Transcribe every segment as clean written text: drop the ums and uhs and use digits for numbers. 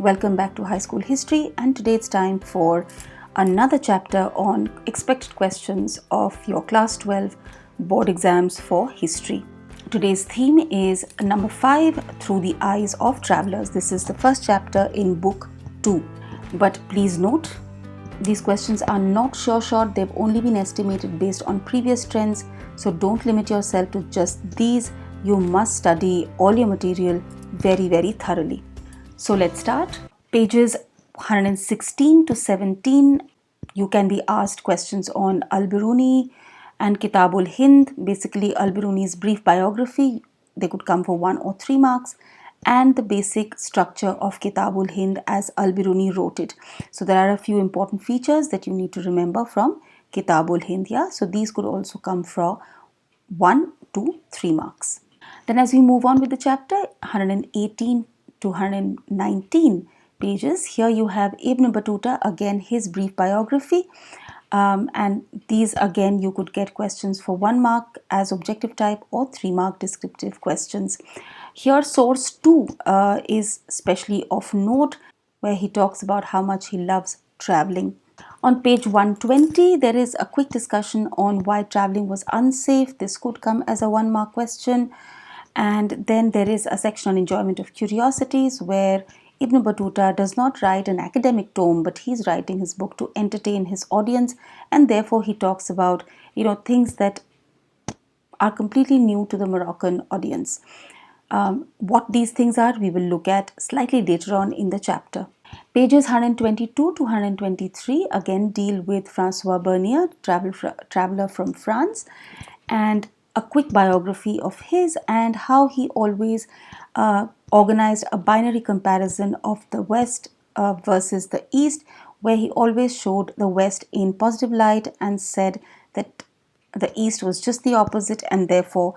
Welcome back to High School History, and today it's time for another chapter on expected questions of your Class 12 board exams for history. Today's theme is number 5, Through the Eyes of Travelers. This is the first chapter in book 2. But please note, these questions are not sure shot. They've only been estimated based on previous trends. So don't limit yourself to just these. You must study all your material very, very thoroughly. So let's start. Pages 116 to 17, you can be asked questions on Al-Biruni and Kitabul Hind, basically Al-Biruni's brief biography. They could come for 1 or 3 marks, and the basic structure of Kitabul Hind as Al-Biruni wrote it. So there are a few important features that you need to remember from Kitabul Hind. So these could also come for 1 to 3 marks. Then as we move on with the chapter, 118 to 119 pages, here you have Ibn Battuta, again his brief biography, and these again you could get questions for 1 mark as objective type or 3 mark descriptive questions. Here source 2 is especially of note, where he talks about how much he loves traveling. On page 120, there is a quick discussion on why traveling was unsafe. This could come as a 1 mark question. And then there is a section on enjoyment of curiosities, where Ibn Battuta does not write an academic tome, but he's writing his book to entertain his audience, and therefore he talks about things that are completely new to the Moroccan audience. What these things are, we will look at slightly later on in the chapter. Pages 122 to 123 again deal with Francois Bernier, traveler from France, and a quick biography of his and how he always organized a binary comparison of the West versus the East, where he always showed the West in positive light and said that the East was just the opposite and therefore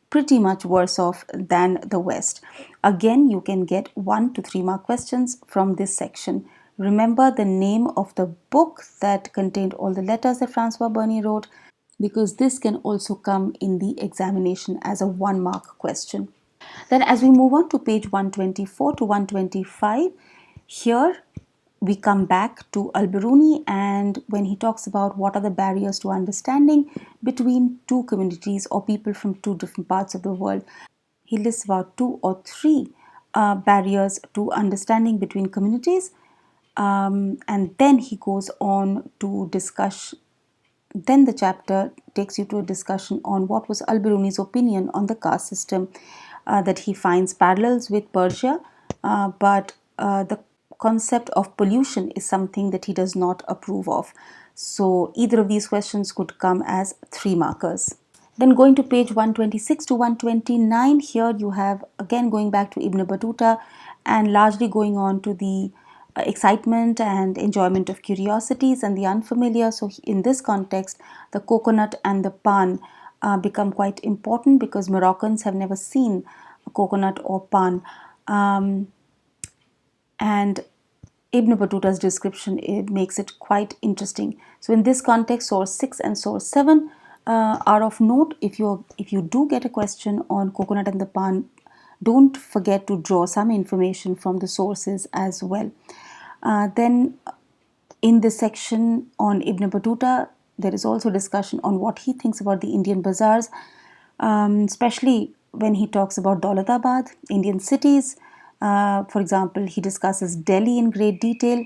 pretty much worse off than the West. Again, you can get 1 to 3 mark questions from this section. Remember the name of the book that contained all the letters that Francois Bernier wrote, because this can also come in the examination as a 1 mark question. Then as we move on to page 124 to 125, here we come back to Al-Biruni, and when he talks about what are the barriers to understanding between two communities or people from two different parts of the world, he lists about 2 or 3 barriers to understanding between communities, and then he goes on to discuss. Then the chapter takes you to a discussion on what was Al-Biruni's opinion on the caste system, that he finds parallels with Persia, but the concept of pollution is something that he does not approve of. So either of these questions could come as 3 markers. Then going to page 126 to 129, here you have again going back to Ibn Battuta and largely going on to the excitement and enjoyment of curiosities and the unfamiliar. So in this context, the coconut and the pan become quite important because Moroccans have never seen a coconut or pan. And Ibn Battuta's description, it makes it quite interesting. So in this context, source 6 and source 7 are of note. If you do get a question on coconut and the pan, don't forget to draw some information from the sources as well. Then in this section on Ibn Battuta, there is also discussion on what he thinks about the Indian bazaars, especially when he talks about Daulatabad, Indian cities. For example, he discusses Delhi in great detail,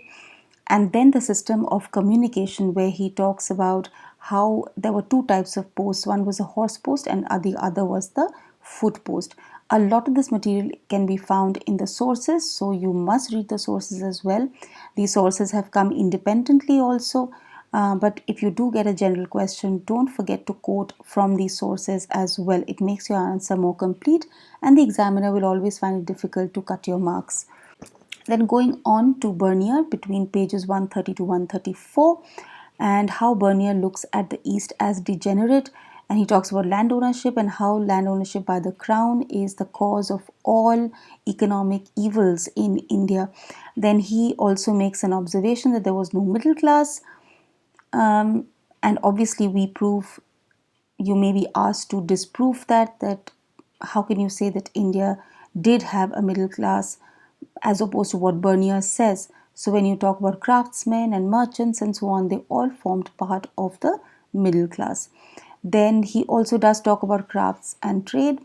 and then the system of communication, where he talks about how there were 2 types of posts. One was a horse post and the other was the foot post. A lot of this material can be found in the sources, so you must read the sources as well. These sources have come independently also, but if you do get a general question, don't forget to quote from these sources as well. It makes your answer more complete, and the examiner will always find it difficult to cut your marks. Then going on to Bernier between pages 130 to 134, and how Bernier looks at the East as degenerate, and he talks about land ownership and how land ownership by the crown is the cause of all economic evils in India. Then he also makes an observation that there was no middle class, and obviously you may be asked to disprove that how can you say that India did have a middle class? as opposed to what Bernier says. So when you talk about craftsmen and merchants and so on, they all formed part of the middle class. Then he also does talk about crafts and trade,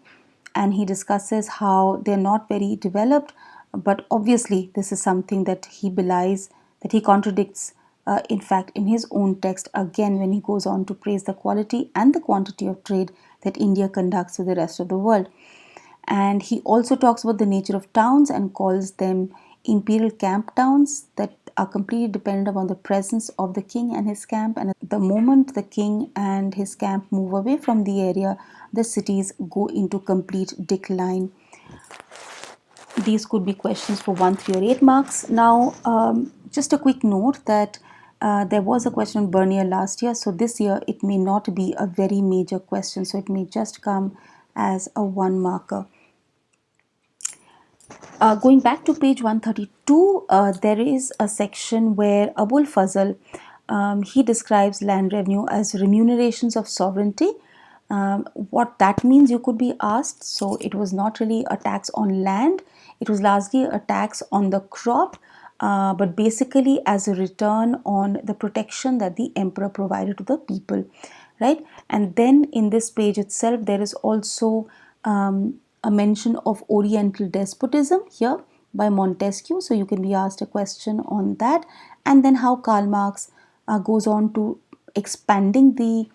and he discusses how they're not very developed, but obviously this is something that he belies, that he contradicts, in fact, in his own text again when he goes on to praise the quality and the quantity of trade that India conducts with the rest of the world. And he also talks about the nature of towns and calls them imperial camp towns that are completely dependent upon the presence of the king and his camp. And the moment the king and his camp move away from the area, the cities go into complete decline. These could be questions for 1, 3, or 8 marks. Now, just a quick note that there was a question on Bernier last year, so this year it may not be a very major question, so it may just come as a 1 marker. Going back to page 132, there is a section where Abul Fazl, he describes land revenue as remunerations of sovereignty. What that means, you could be asked. So it was not really a tax on land, it was largely a tax on the crop, but basically as a return on the protection that the emperor provided to the people, right? And then in this page itself, there is also a mention of Oriental despotism here by Montesquieu. So you can be asked a question on that. And then how Karl Marx goes on to expanding the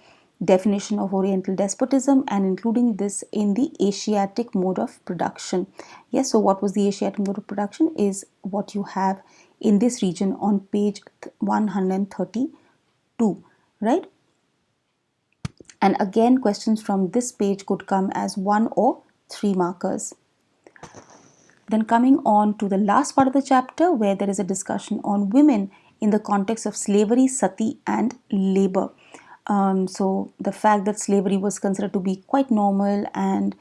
definition of Oriental despotism and including this in the Asiatic mode of production. Yes, so what was the Asiatic mode of production is what you have in this region on page 132, right? And again, questions from this page could come as 1 or 3 markers. Then coming on to the last part of the chapter, where there is a discussion on women in the context of slavery, sati, and labor. So the fact that slavery was considered to be quite normal, and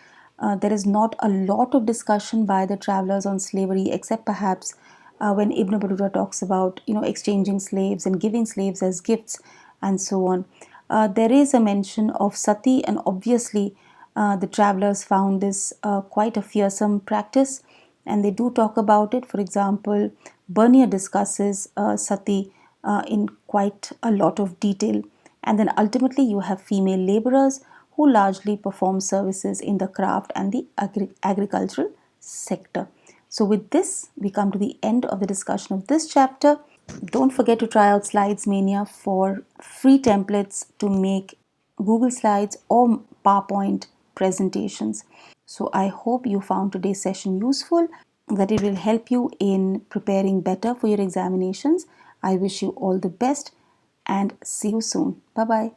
there is not a lot of discussion by the travelers on slavery, except perhaps when Ibn Battuta talks about exchanging slaves and giving slaves as gifts and so on. There is a mention of sati, and obviously the travelers found this quite a fearsome practice, and they do talk about it. For example, Bernier discusses sati in quite a lot of detail. And then ultimately you have female laborers who largely perform services in the craft and the agricultural sector. So with this, we come to the end of the discussion of this chapter. Don't forget to try out Slides Mania for free templates to make Google Slides or PowerPoint presentations. So I hope you found today's session useful, that it will help you in preparing better for your examinations. I wish you all the best and see you soon. Bye-bye.